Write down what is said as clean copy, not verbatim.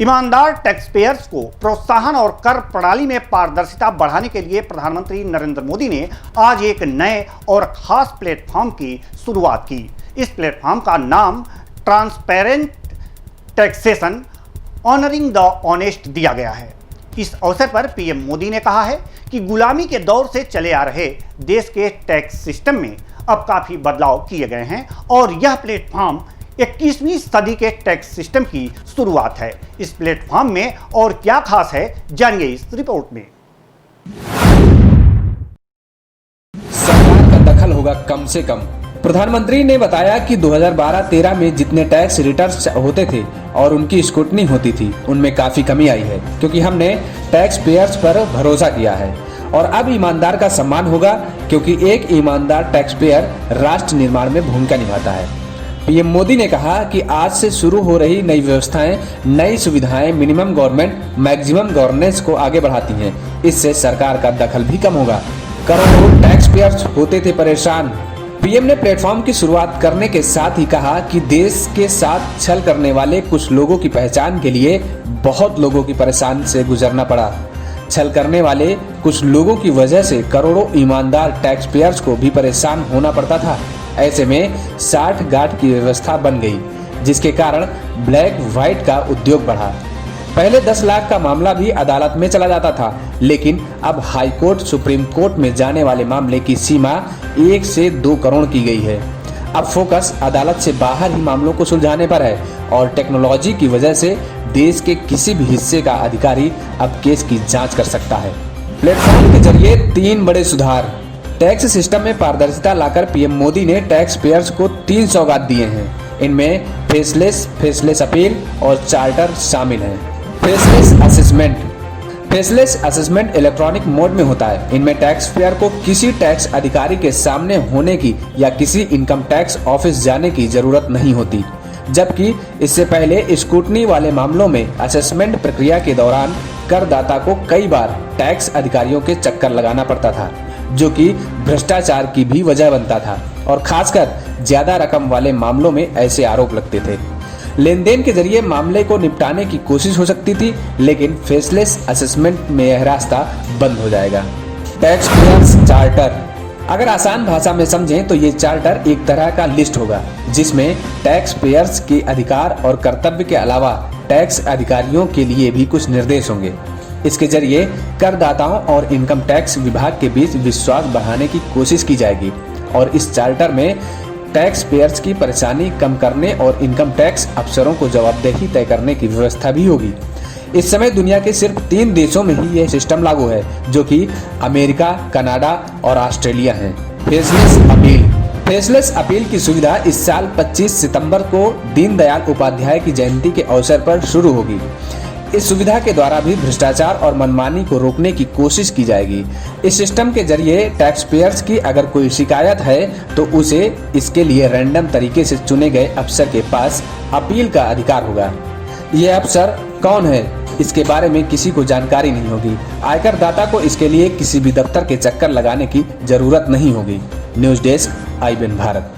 ईमानदार tax payers को प्रोत्साहन और कर प्रणाली में पारदर्शिता बढ़ाने के लिए प्रधानमंत्री नरेंद्र मोदी ने आज एक नए और खास प्लेटफॉर्म की शुरुआत की। इस प्लेटफॉर्म का नाम transparent taxation honouring the honest दिया गया है। इस अवसर पर पीएम मोदी ने कहा है कि गुलामी के दौर से चले आ रहे देश के टैक्स सिस्टम में अब काफ़ी बदलाव किए गए हैं और यह प्लेटफॉर्म 21वीं सदी के टैक्स सिस्टम की शुरुआत है। इस प्लेटफॉर्म में और क्या खास है, जानिए इस रिपोर्ट में। सरकार का दखल होगा कम से कम। प्रधानमंत्री ने बताया कि 2012-13 में जितने टैक्स रिटर्न्स होते थे और उनकी स्क्रूटनी होती थी, उनमें काफी कमी आई है, क्योंकि हमने टैक्स पेयर्स पर भरोसा किया है। और अब ईमानदार का सम्मान होगा, क्योंकि एक ईमानदार टैक्स पेयर राष्ट्र निर्माण में भूमिका निभाता है। पीएम मोदी ने कहा कि आज से शुरू हो रही नई व्यवस्थाएं, नई सुविधाएं मिनिमम गवर्नमेंट मैक्सिमम गवर्नेंस को आगे बढ़ाती हैं। इससे सरकार का दखल भी कम होगा। करोड़ों टैक्स पेयर्स होते थे परेशान। पीएम ने प्लेटफॉर्म की शुरुआत करने के साथ ही कहा कि देश के साथ छल करने वाले कुछ लोगों की पहचान के लिए बहुत लोगों की परेशानी से गुजरना पड़ा। छल करने वाले कुछ लोगों की वजह से करोड़ों ईमानदार टैक्स पेयर्स को भी परेशान होना पड़ता था। ऐसे में 60 गांठ की व्यवस्था बन गई, जिसके कारण ब्लैक व्हाइट का उद्योग बढ़ा। पहले 10 लाख का मामला भी अदालत में चला जाता था, लेकिन अब हाई कोर्ट, सुप्रीम कोर्ट में जाने वाले मामले की सीमा 1 से 2 करोड़ की गई है। अब फोकस अदालत से बाहर ही मामलों को सुलझाने पर है और टेक्नोलॉजी की वजह से देश के किसी भी हिस्से का अधिकारी अब केस की जांच कर सकता है। प्लेटफॉर्म के जरिए 3 बड़े सुधार। टैक्स सिस्टम में पारदर्शिता लाकर पीएम मोदी ने टैक्स पेयर्स को 3 सौगात दिए हैं। इनमें फेसलेस अपील और चार्टर शामिल हैं। फेसलेस असेसमेंट इलेक्ट्रॉनिक मोड में होता है। इनमें टैक्स पेयर को किसी टैक्स अधिकारी के सामने होने की या किसी इनकम टैक्स ऑफिस जाने की जरूरत नहीं होती, जबकि इससे पहले स्क्रूटनी वाले मामलों में असेसमेंट प्रक्रिया के दौरान करदाता को कई बार टैक्स अधिकारियों के चक्कर लगाना पड़ता था, जो कि भ्रष्टाचार की भी वजह बनता था और खासकर ज्यादा रकम वाले मामलों में ऐसे आरोप लगते थे। लेन देन के जरिए मामले को निपटाने की कोशिश हो सकती थी, लेकिन फेसलेस असेसमेंट में यह रास्ता बंद हो जाएगा। Tax payers charter. अगर आसान भाषा में समझें तो ये चार्टर एक तरह का लिस्ट होगा, जिसमें टैक्स पेयर्स के अधिकार और कर्तव्य के अलावा टैक्स अधिकारियों के लिए भी कुछ निर्देश होंगे। इसके जरिए करदाताओं और इनकम टैक्स विभाग के बीच विश्वास बढ़ाने की कोशिश की जाएगी और इस चार्टर में टैक्स पेयर्स की परेशानी कम करने और इनकम टैक्स अफसरों को जवाबदेही तय करने की व्यवस्था भी होगी। इस समय दुनिया के सिर्फ 3 देशों में ही यह सिस्टम लागू है, जो कि अमेरिका, कनाडा और ऑस्ट्रेलिया है। फेसलेस अपील की सुविधा इस साल 25 सितंबर को दीनदयाल उपाध्याय की जयंती के अवसर पर शुरू होगी। इस सुविधा के द्वारा भी भ्रष्टाचार और मनमानी को रोकने की कोशिश की जाएगी। इस सिस्टम के जरिए टैक्स पेयर्स की अगर कोई शिकायत है तो उसे इसके लिए रैंडम तरीके से चुने गए अफसर के पास अपील का अधिकार होगा। यह अफसर कौन है, इसके बारे में किसी को जानकारी नहीं होगी। आयकर दाता को इसके लिए किसी भी दफ्तर के चक्कर लगाने की जरूरत नहीं होगी। News desk, IBN Bharat.